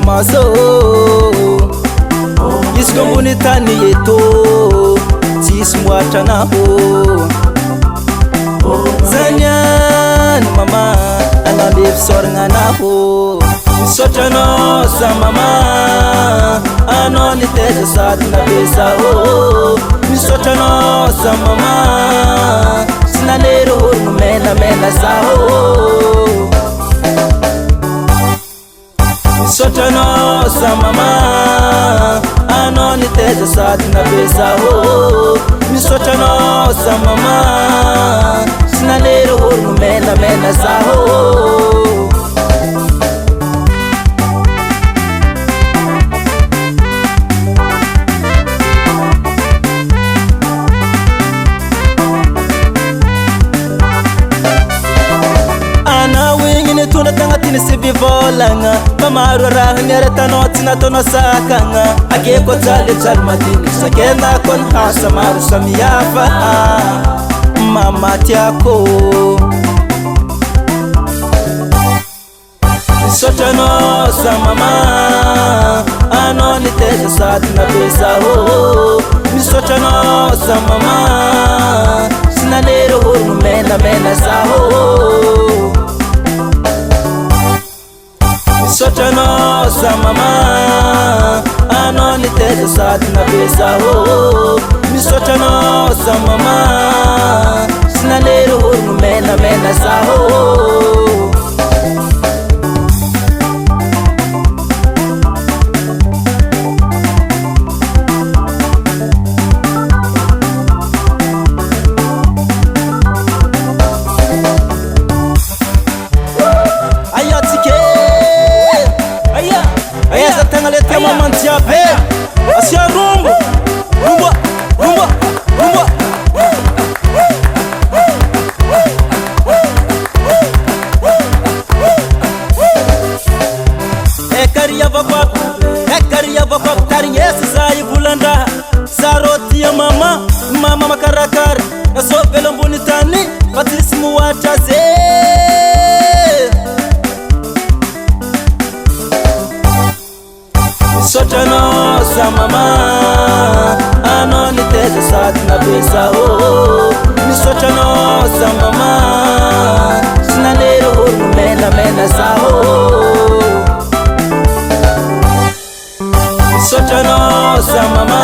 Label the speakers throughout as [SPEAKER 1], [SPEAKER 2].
[SPEAKER 1] maso Isko mbuni tani yeto Tis mwata na ho Zanyan mama Anabib sornga na ho Sochano sa mama Ano ni teja sat na besa ho Sochano sa mama Sinanero ho mena mena sa ho Sochano sa mama Ano ni teja sat na besa ho Sochano sa mama Sinanero ho mena mena sa ho Tuna tanga tini sibi volanga Mamaru rahani areta noti na tono sakanga Ake ko chale chal madini Sakena kon hasa maru samiyafa Mama tiako Sochano sa mama Ano ni teja sati na besa ho Sochano sa mama Sinanero ho mena mena sa ho Sochano sa mama Ano ni teja sati na besa ho Sochano sa mama Sinanero ho mena mena sa ho Asia rumbo, rumba, rumba, rumba. Ekaria vakop, tarinyesi zai bulanda. Saroti ya mama, mama makarakar. Naso belambuni tani, patisimu wachaze. Sochano sa mama Ano ni teja sati na besa ho Sochano sa mama Sinanero ho mena mena sa ho Sochano sa mama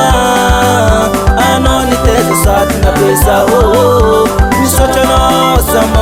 [SPEAKER 1] Ano ni teja sati na besa ho Sochano sa mama